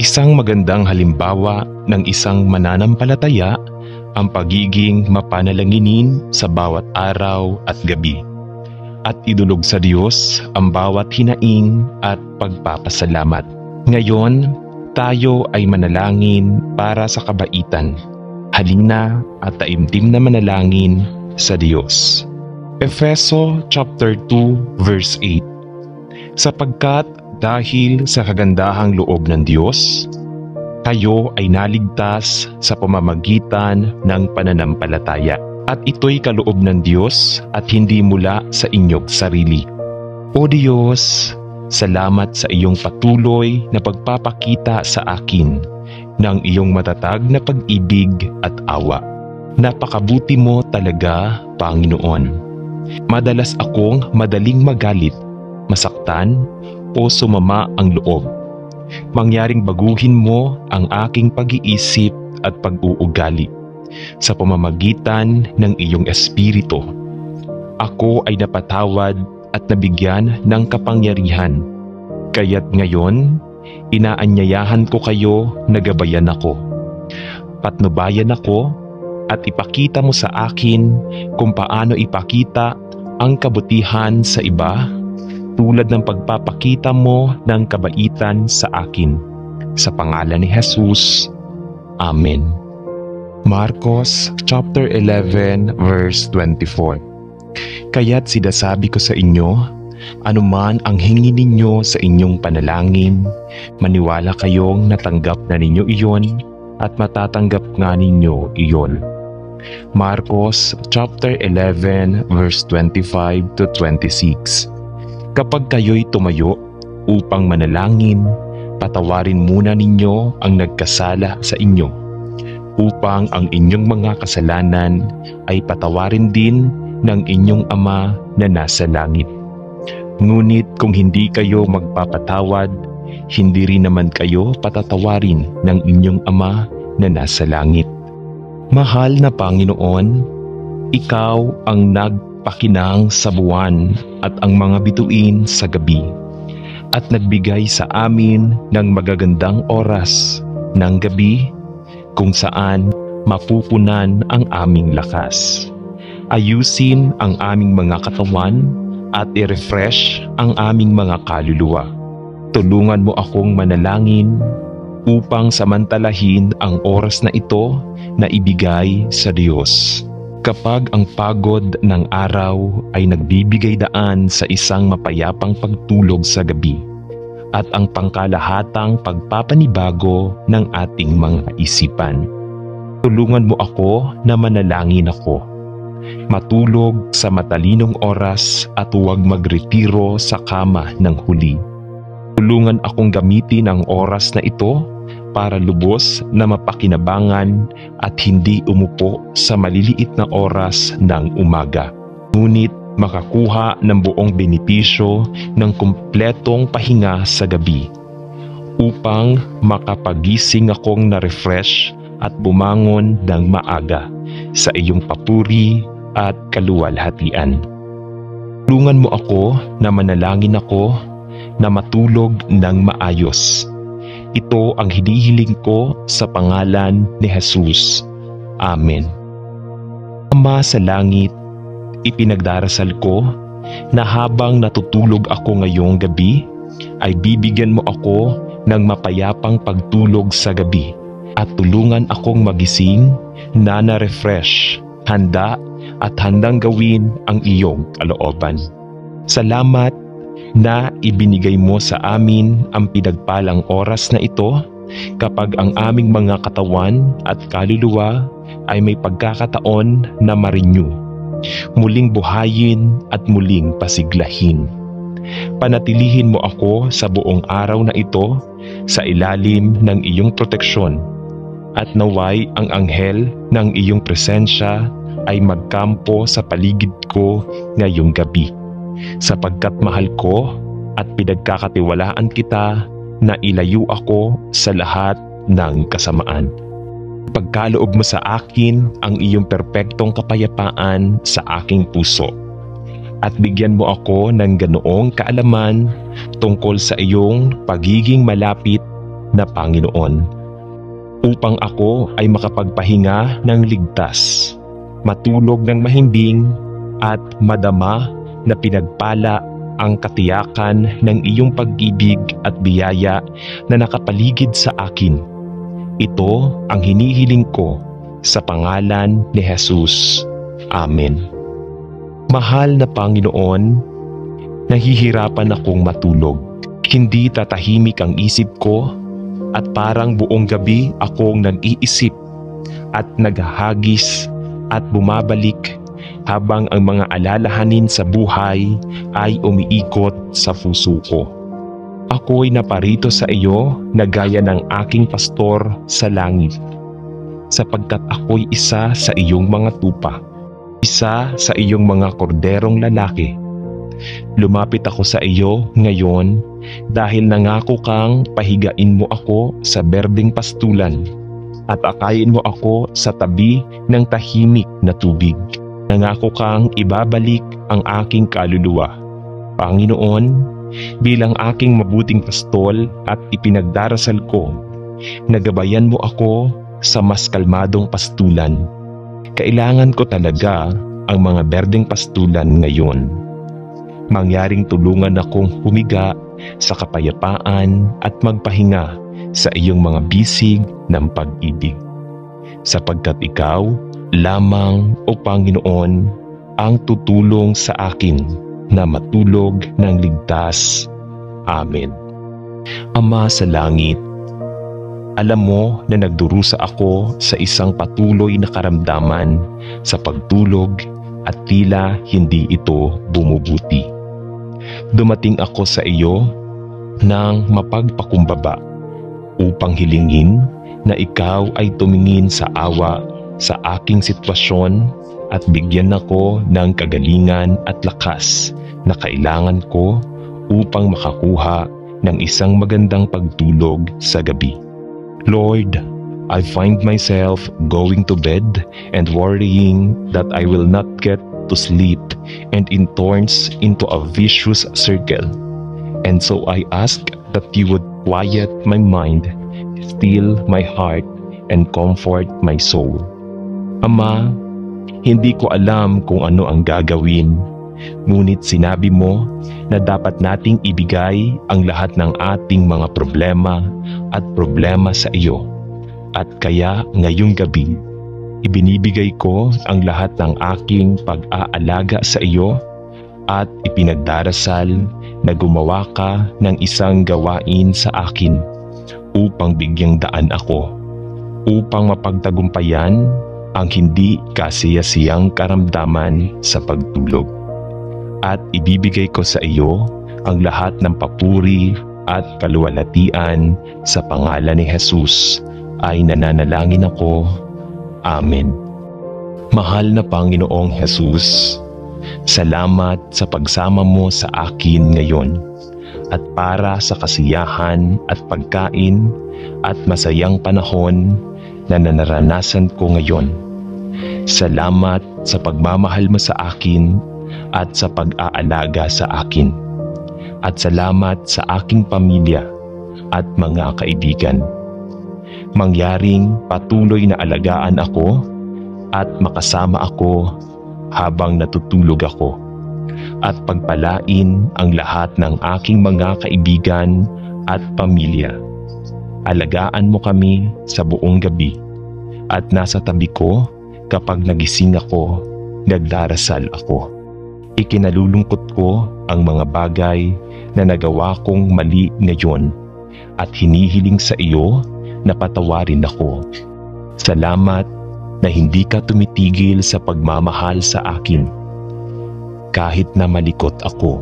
Isang magandang halimbawa ng isang mananampalataya ang pagiging mapanalanginin sa bawat araw at gabi at idulog sa Diyos ang bawat hinaing at pagpapasalamat. Ngayon, tayo ay manalangin para sa kabaitan. Halina at taimtim na manalangin sa Diyos. Efeso chapter 2 verse 8. Sapagkat dahil sa kagandahang loob ng Diyos, kayo ay naligtas sa pamamagitan ng pananampalataya. At ito'y kaloob ng Diyos at hindi mula sa inyong sarili. O Diyos, salamat sa iyong patuloy na pagpapakita sa akin ng iyong matatag na pag-ibig at awa. Napakabuti mo talaga, Panginoon. Madalas akong madaling magalit, masaktan, o sumama ang loob. Mangyaring baguhin mo ang aking pag-iisip at pag-uugali sa pamamagitan ng iyong Espiritu. Ako ay napatawad at nabigyan ng kapangyarihan. Kaya't ngayon, inaanyayahan ko kayo na gabayan ako. Patnubayan ako at ipakita mo sa akin kung paano ipakita ang kabutihan sa iba tulad ng pagpapakita mo ng kabaitan sa akin. Sa pangalan ni Jesus. Amen. Marcos chapter 11 verse 24. Kaya't sinasabi ko sa inyo, anuman ang hingi ninyo sa inyong panalangin, maniwala kayong natanggap na ninyo iyon at matatanggap nga ninyo iyon. Marcos chapter 11 verse 25 to 26. Kapag kayo'y tumayo upang manalangin, patawarin muna ninyo ang nagkasala sa inyo, upang ang inyong mga kasalanan ay patawarin din ng inyong Ama na nasa langit. Ngunit kung hindi kayo magpapatawad, hindi rin naman kayo patatawarin ng inyong Ama na nasa langit. Mahal na Panginoon, Ikaw ang nagpakinang sa buwan at ang mga bituin sa gabi, at nagbigay sa amin ng magagandang oras ng gabi kung saan mapupunan ang aming lakas. Ayusin ang aming mga katawan at i-refresh ang aming mga kaluluwa. Tulungan mo akong manalangin upang samantalahin ang oras na ito na ibigay sa Diyos. Kapag ang pagod ng araw ay nagbibigay daan sa isang mapayapang pagtulog sa gabi at ang pangkalahatang pagpapanibago ng ating mga isipan. Tulungan mo ako na manalangin ako. Matulog sa matalinong oras at huwag magretiro sa kama ng huli. Tulungan akong gamitin ang oras na ito para lubos na mapakinabangan at hindi umupo sa maliliit na oras ng umaga. Ngunit makakuha ng buong benepisyo ng kumpletong pahinga sa gabi upang makapagising akong na-refresh at bumangon ng maaga sa iyong papuri at kaluwalhatian. Tulungan mo ako na manalangin ako na matulog ng maayos. Ito ang hinihiling ko sa pangalan ni Jesus. Amen. Ama sa langit, ipinagdarasal ko na habang natutulog ako ngayong gabi, ay bibigyan mo ako ng mapayapang pagtulog sa gabi at tulungan akong magising na na-refresh, handa at handang gawin ang iyong kalooban. Salamat na ibinigay mo sa amin ang pinagpalang oras na ito kapag ang aming mga katawan at kaluluwa ay may pagkakataon na ma-renew, muling buhayin at muling pasiglahin. Panatilihin mo ako sa buong araw na ito sa ilalim ng iyong proteksyon at naway ang anghel ng iyong presensya ay magkampo sa paligid ko ngayong gabi. Sapagkat mahal ko at pinagkakatiwalaan kita na ilayo ako sa lahat ng kasamaan. Pagkaloob mo sa akin ang iyong perpektong kapayapaan sa aking puso at bigyan mo ako ng ganoong kaalaman tungkol sa iyong pagiging malapit na Panginoon, upang ako ay makapagpahinga ng ligtas, matulog ng mahimbing at madama na pinagpala ang katiyakan ng iyong pag-ibig at biyaya na nakapaligid sa akin. Ito ang hinihiling ko sa pangalan ni Jesus. Amen. Mahal na Panginoon, nahihirapan akong matulog. Hindi tatahimik ang isip ko at parang buong gabi akong nag-iisip at naghahagis at bumabalik habang ang mga alalahanin sa buhay ay umiikot sa puso ko. Ako'y naparito sa iyo na gaya ng aking pastor sa langit, sapagkat ako'y isa sa iyong mga tupa, isa sa iyong mga korderong lalaki. Lumapit ako sa iyo ngayon dahil nangako kang pahigain mo ako sa berdeng pastulan at akayin mo ako sa tabi ng tahimik na tubig. Nangako kang ibabalik ang aking kaluluwa. Panginoon, bilang aking mabuting pastol at ipinagdarasal ko, nagabayan mo ako sa mas kalmadong pastulan. Kailangan ko talaga ang mga berdeng pastulan ngayon. Mangyaring tulungan akong humiga sa kapayapaan at magpahinga sa iyong mga bisig ng pag-ibig. Sapagkat ikaw lamang, O Panginoon, ang tutulong sa akin na matulog ng ligtas. Amen. Ama sa langit, alam mo na nagdurusa ako sa isang patuloy na karamdaman sa pagtulog at tila hindi ito bumubuti. Dumating ako sa iyo ng mapagpakumbaba upang hilingin na ikaw ay tumingin sa awa sa aking sitwasyon at bigyan ako ng kagalingan at lakas na kailangan ko upang makakuha ng isang magandang pagtulog sa gabi. Lord, I find myself going to bed and worrying that I will not get to sleep and it turns into a vicious circle. And so I ask that you would quiet my mind, still my heart, and comfort my soul. Ama, hindi ko alam kung ano ang gagawin, ngunit sinabi mo na dapat nating ibigay ang lahat ng ating mga problema at problema sa iyo. At kaya ngayong gabi, ibinibigay ko ang lahat ng aking pag-aalaga sa iyo at ipinagdarasal na gumawa ka ng isang gawain sa akin upang bigyang daan ako, upang mapagtagumpayan ang hindi kasiyasiyang karamdaman sa pagtulog. At ibibigay ko sa iyo ang lahat ng papuri at kaluwalhatian sa pangalan ni Jesus ay nananalangin ako. Amen. Mahal na Panginoong Jesus, salamat sa pagsama mo sa akin ngayon at para sa kasiyahan at pagkain at masayang panahon na naranasan ko ngayon. Salamat sa pagmamahal mo sa akin at sa pag-aalaga sa akin. At salamat sa aking pamilya at mga kaibigan. Mangyaring patuloy na alagaan ako at makasama ako habang natutulog ako. At pagpalain ang lahat ng aking mga kaibigan at pamilya. Alagaan mo kami sa buong gabi at nasa tabi ko kapag nagising ako, nagdarasal ako. Ikinalulungkot ko ang mga bagay na nagawa kong mali ngayon at hinihiling sa iyo na patawarin ako. Salamat na hindi ka tumitigil sa pagmamahal sa akin. Kahit na malikot ako,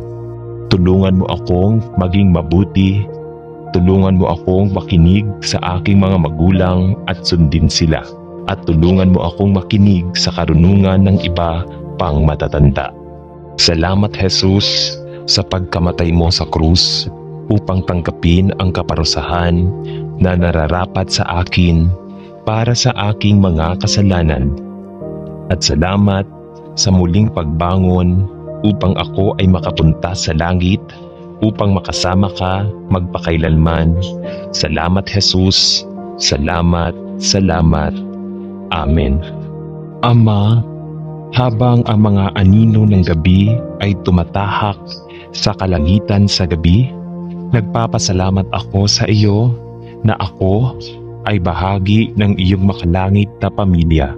tulungan mo akong maging mabuti. Tulungan mo akong makinig sa aking mga magulang at sundin sila. At tulungan mo akong makinig sa karunungan ng iba pang matatanda. Salamat Jesus sa pagkamatay mo sa krus upang tanggapin ang kaparusahan na nararapat sa akin para sa aking mga kasalanan. At salamat sa muling pagbangon upang ako ay makapunta sa langit upang makasama ka magpakailanman. Salamat Jesus, salamat, salamat. Amen. Ama, habang ang mga anino ng gabi ay tumatahak sa kalangitan sa gabi, nagpapasalamat ako sa iyo na ako ay bahagi ng iyong makalangit na pamilya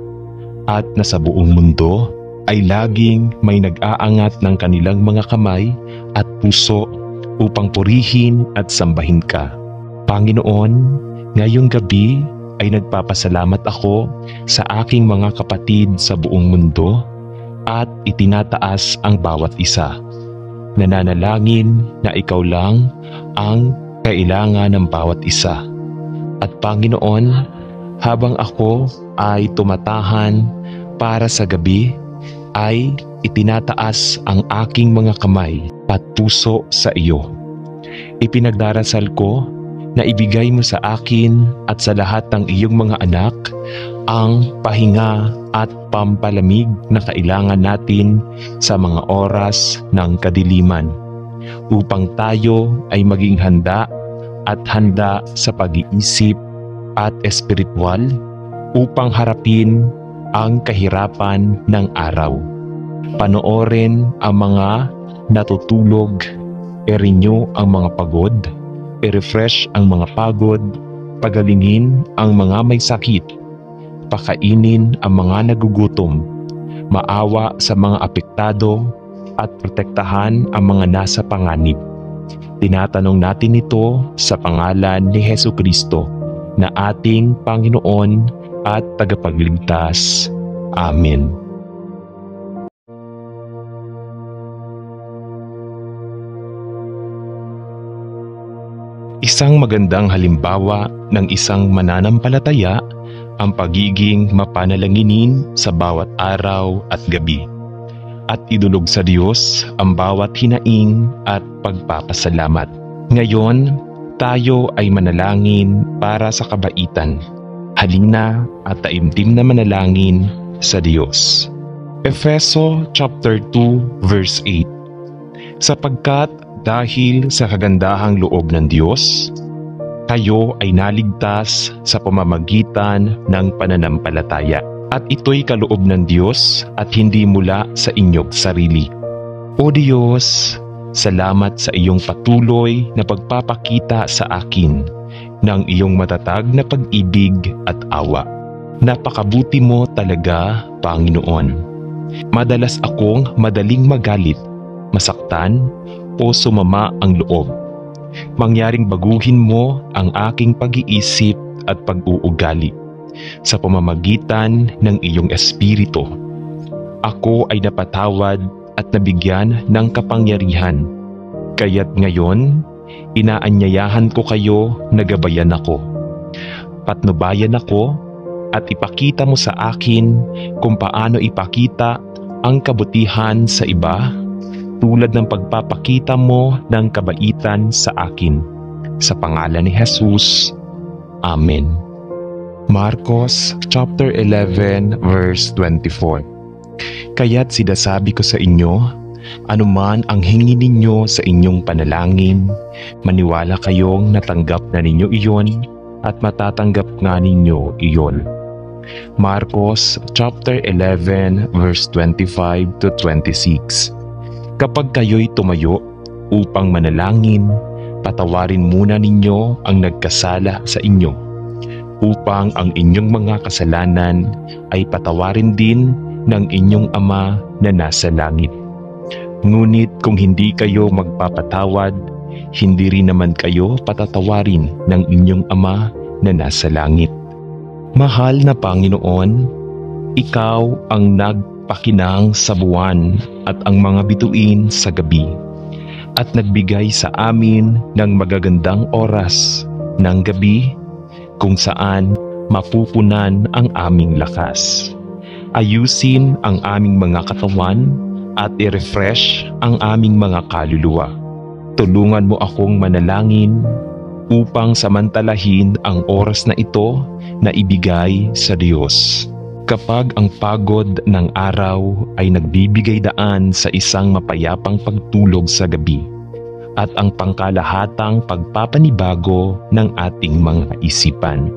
at na sa buong mundo ay laging may nag-aangat ng kanilang mga kamay at puso upang purihin at sambahin ka. Panginoon, ngayong gabi ay nagpapasalamat ako sa aking mga kapatid sa buong mundo at itinataas ang bawat isa. Nananalangin na ikaw lang ang kailangan ng bawat isa. At Panginoon, habang ako ay tumatahan para sa gabi, ay itinataas ang aking mga kamay at puso sa iyo. Ipinagdarasal ko na ibigay mo sa akin at sa lahat ng iyong mga anak ang pahinga at pampalamig na kailangan natin sa mga oras ng kadiliman, upang tayo ay maging handa at handa sa pag-iisip at espiritual upang harapin ang kahirapan ng araw. Panoorin ang mga natutulog, i-renew ang mga pagod, i-refresh ang mga pagod, pagalingin ang mga may sakit, pakainin ang mga nagugutom, maawa sa mga apektado at protektahan ang mga nasa panganib. Tinatanong natin ito sa pangalan ni Hesukristo na ating Panginoon at Tagapagligtas. Amen. Isang magandang halimbawa ng isang mananampalataya ang pagiging mapanalanginin sa bawat araw at gabi, at idulog sa Diyos ang bawat hinaing at pagpapasalamat. Ngayon, tayo ay manalangin para sa kabaitan. Halina at taimtim na manalangin sa Diyos. Efeso chapter 2 verse 8. Sapagkat dahil sa kagandahang loob ng Diyos, kayo ay naligtas sa pamamagitan ng pananampalataya. At ito'y kaloob ng Diyos at hindi mula sa inyong sarili. O Diyos, salamat sa iyong patuloy na pagpapakita sa akin ng iyong matatag na pag-ibig at awa. Napakabuti mo talaga, Panginoon. Madalas akong madaling magalit, masaktan, o sumama ang loob. Mangyaring baguhin mo ang aking pag-iisip at pag-uugali sa pamamagitan ng iyong espiritu. Ako ay napatawad at nabigyan ng kapangyarihan. Kaya't ngayon, inaanyayahan ko kayo na gabayan ako. Patnubayan ako at ipakita mo sa akin kung paano ipakita ang kabutihan sa iba, tulad ng pagpapakita mo ng kabaitan sa akin. Sa pangalan ni Jesus. Amen. Marcos chapter 11 verse 24. Kaya't sinasabi ko sa inyo, anuman ang hingi ninyo sa inyong panalangin, maniwala kayong natanggap na ninyo iyon at matatanggap nga ninyo iyon. Marcos chapter 11 verse 25 to 26. Kapag kayo'y tumayo upang manalangin, patawarin muna ninyo ang nagkasala sa inyo, upang ang inyong mga kasalanan ay patawarin din ng inyong Ama na nasa langit. Ngunit kung hindi kayo magpapatawad, hindi rin naman kayo patatawarin ng inyong Ama na nasa langit. Mahal na Panginoon, Ikaw ang nagpakinang sa buwan at ang mga bituin sa gabi, at nagbigay sa amin ng magagandang oras ng gabi kung saan mapupunan ang aming lakas. Ayusin ang aming mga katawan at i-refresh ang aming mga kaluluwa. Tulungan mo akong manalangin upang samantalahin ang oras na ito na ibigay sa Diyos. Kapag ang pagod ng araw ay nagbibigay daan sa isang mapayapang pagtulog sa gabi, at ang pangkalahatang pagpapanibago ng ating mga isipan.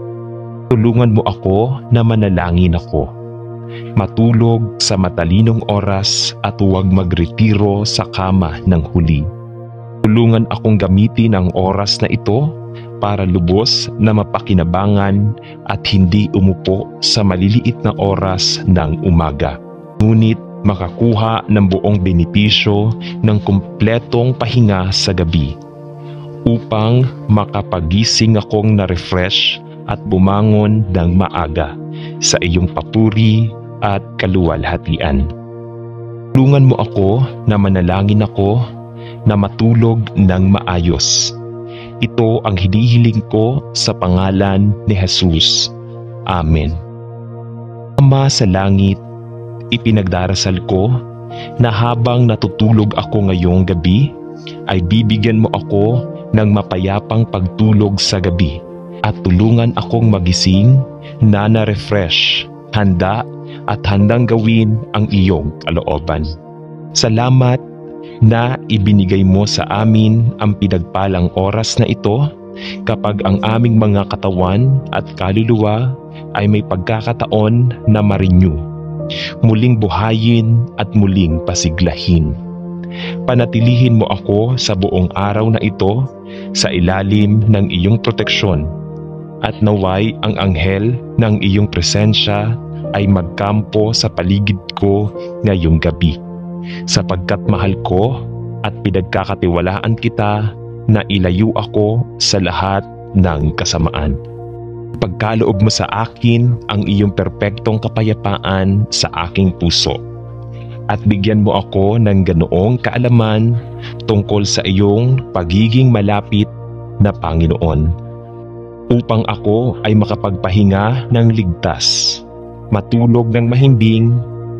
Tulungan mo ako na manalangin ako, matulog sa matalinong oras at huwag magretiro sa kama ng huli. Tulungan akong gamitin ang oras na ito para lubos na mapakinabangan at hindi umupo sa maliliit na oras ng umaga. Ngunit makakuha ng buong benepisyo ng kumpletong pahinga sa gabi upang makapagising akong na-refresh at bumangon ng maaga sa iyong papuri at kaluwalhatian. Tulungan mo ako na manalangin ako na matulog ng maayos. Ito ang hinihiling ko sa pangalan ni Jesus. Amen. Ama sa langit, ipinagdarasal ko na habang natutulog ako ngayong gabi, ay bibigyan mo ako ng mapayapang pagtulog sa gabi at tulungan akong magising na na-refresh, handa at handang gawin ang iyong kalooban. Salamat na ibinigay mo sa amin ang pinagpalang oras na ito kapag ang aming mga katawan at kaluluwa ay may pagkakataon na ma-renew, muling buhayin at muling pasiglahin. Panatilihin mo ako sa buong araw na ito sa ilalim ng iyong proteksyon at naway ang anghel ng iyong presensya ay magkampo sa paligid ko ngayong gabi, sapagkat mahal ko at pinagkakatiwalaan kita na ilayo ako sa lahat ng kasamaan. Pagkaloob mo sa akin ang iyong perpektong kapayapaan sa aking puso at bigyan mo ako ng ganoong kaalaman tungkol sa iyong pagiging malapit na Panginoon, upang ako ay makapagpahinga ng ligtas, matulog ng mahimbing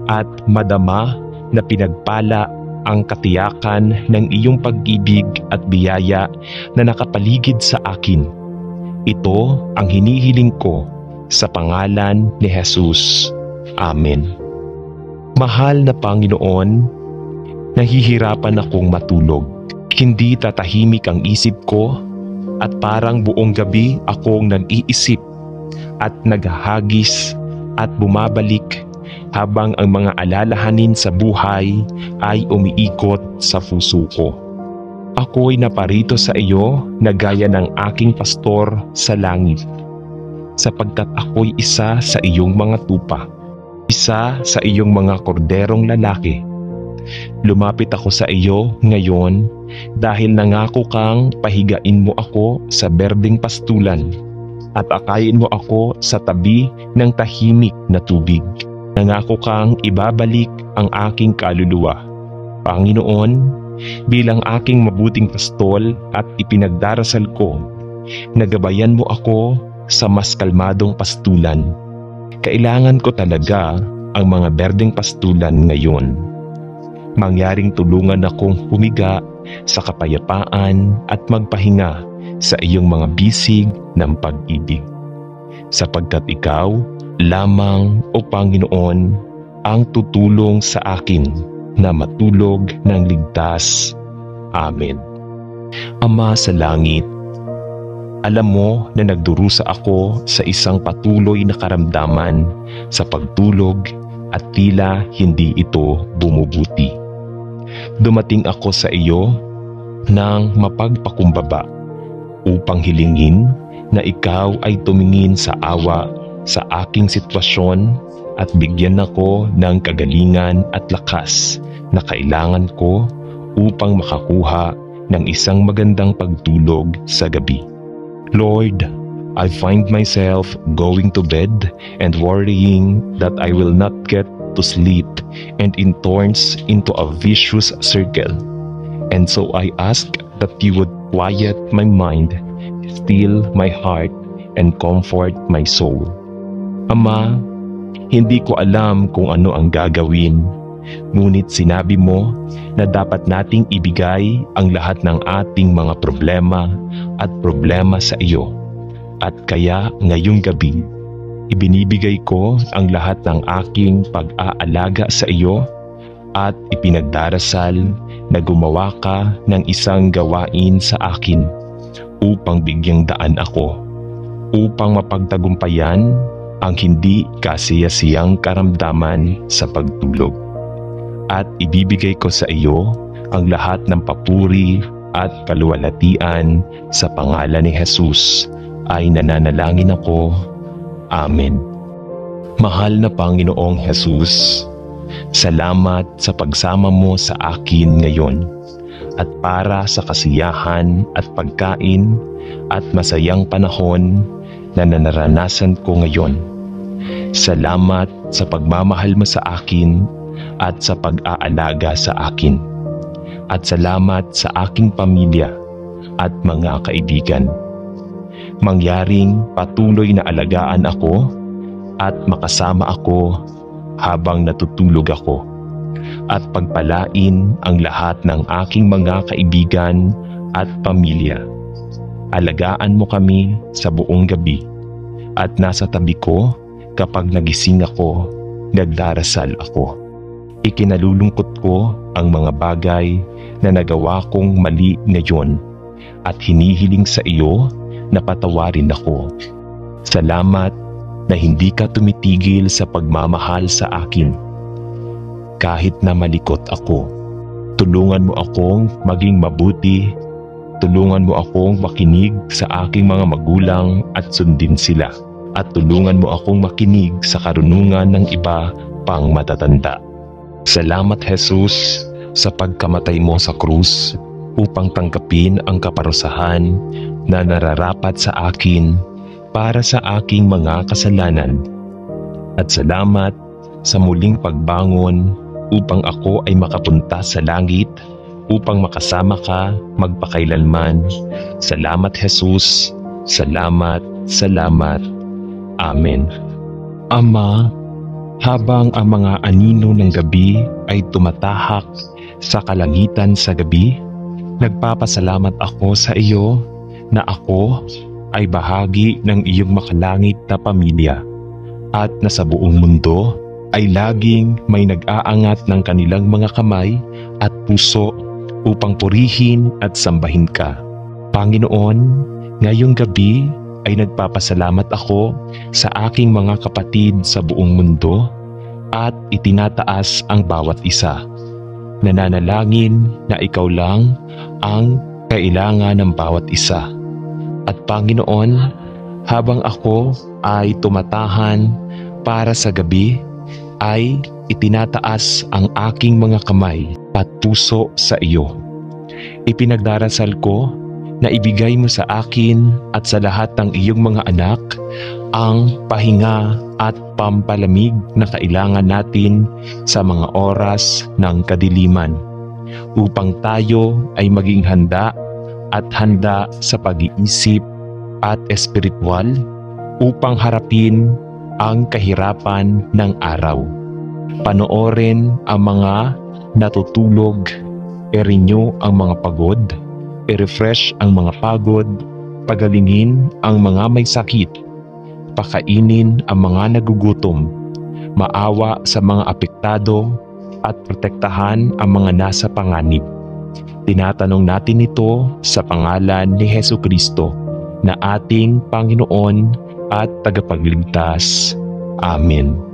at madama na pinagpala ang katiyakan ng iyong pag-ibig at biyaya na nakapaligid sa akin. Ito ang hinihiling ko sa pangalan ni Jesus. Amen. Mahal na Panginoon, nahihirapan akong matulog. Hindi tatahimik ang isip ko at parang buong gabi akong nag-iisip at naghahagis at bumabalik habang ang mga alalahanin sa buhay ay umiikot sa puso ko. Ako'y naparito sa iyo na gaya ng aking pastor sa langit, sapagkat ako'y isa sa iyong mga tupa, isa sa iyong mga korderong lalaki. Lumapit ako sa iyo ngayon dahil nangako kang pahigain mo ako sa berdeng pastulan at akayin mo ako sa tabi ng tahimik na tubig. Nangako kang ibabalik ang aking kaluluwa. Panginoon, bilang aking mabuting pastol at ipinagdarasal ko, nagabayan mo ako sa mas kalmadong pastulan. Kailangan ko talaga ang mga berdeng pastulan ngayon. Mangyaring tulungan akong humiga sa kapayapaan at magpahinga sa iyong mga bisig ng pag-ibig. Sapagkat ikaw lamang, O Panginoon, ang tutulong sa akin na matulog ng ligtas. Amen. Ama sa langit, alam mo na nagdurusa ako sa isang patuloy na karamdaman sa pagtulog at tila hindi ito bumubuti. Dumating ako sa iyo ng mapagpakumbaba upang hilingin na ikaw ay tumingin sa awa sa aking sitwasyon at bigyan ako ng kagalingan at lakas na kailangan ko upang makakuha ng isang magandang pagtulog sa gabi. Lord, I find myself going to bed and worrying that I will not get to sleep and it turns into a vicious circle. And so I ask that you would quiet my mind, still my heart, and comfort my soul. Ama, hindi ko alam kung ano ang gagawin, ngunit sinabi mo na dapat nating ibigay ang lahat ng ating mga problema at problema sa iyo. At kaya ngayong gabi, ibinibigay ko ang lahat ng aking pag-aalaga sa iyo at ipinagdarasal na gumawa ka ng isang gawain sa akin upang bigyang daan ako, upang mapagtagumpayan ang hindi kasiyasiyang karamdaman sa pagtulog. At ibibigay ko sa iyo ang lahat ng papuri at kaluwalhatian sa pangalan ni Jesus ay nananalangin ako. Amen. Mahal na Panginoong Jesus, salamat sa pagsama mo sa akin ngayon at para sa kasiyahan at pagkain at masayang panahon na naranasan ko ngayon. Salamat sa pagmamahal mo sa akin at sa pag-aalaga sa akin. At salamat sa aking pamilya at mga kaibigan. Mangyaring patuloy na alagaan ako at makasama ako habang natutulog ako. At pagpalain ang lahat ng aking mga kaibigan at pamilya. Alagaan mo kami sa buong gabi at nasa tabi ko kapag nagising ako, nagdarasal ako. Ikinalulungkot ko ang mga bagay na nagawa kong mali ngayon at hinihiling sa iyo na patawarin ako. Salamat na hindi ka tumitigil sa pagmamahal sa akin. Kahit na malikot ako, tulungan mo akong maging mabuti, tulungan mo akong makinig sa aking mga magulang at sundin sila, at tulungan mo akong makinig sa karunungan ng iba pang matatanda. Salamat Jesus sa pagkamatay mo sa krus upang tanggapin ang kaparusahan na nararapat sa akin para sa aking mga kasalanan. At salamat sa muling pagbangon upang ako ay makapunta sa langit upang makasama ka magpakailanman. Salamat Jesus, salamat, salamat. Amen. Ama, habang ang mga anino ng gabi ay tumatahak sa kalangitan sa gabi, nagpapasalamat ako sa iyo na ako ay bahagi ng iyong makalangit na pamilya at na sa buong mundo ay laging may nag-aangat ng kanilang mga kamay at puso upang purihin at sambahin ka. Panginoon, ngayong gabi ay nagpapasalamat ako sa aking mga kapatid sa buong mundo at itinataas ang bawat isa. Nananalangin na ikaw lang ang kailangan ng bawat isa. At Panginoon, habang ako ay tumatahan para sa gabi, ay itinataas ang aking mga kamay at puso sa iyo. Ipinagdarasal ko na ibigay mo sa akin at sa lahat ng iyong mga anak ang pahinga at pampalamig na kailangan natin sa mga oras ng kadiliman upang tayo ay maging handa at handa sa pag-iisip at espiritual upang harapin ang kahirapan ng araw. Panoorin ang mga natutulog, i-renew ang mga pagod, i-refresh ang mga pagod, pagalingin ang mga may sakit, pakainin ang mga nagugutom, maawa sa mga apektado at protektahan ang mga nasa panganib. Tinatanong natin ito sa pangalan ni Hesukristo na ating Panginoon at Tagapagligtas. Amen.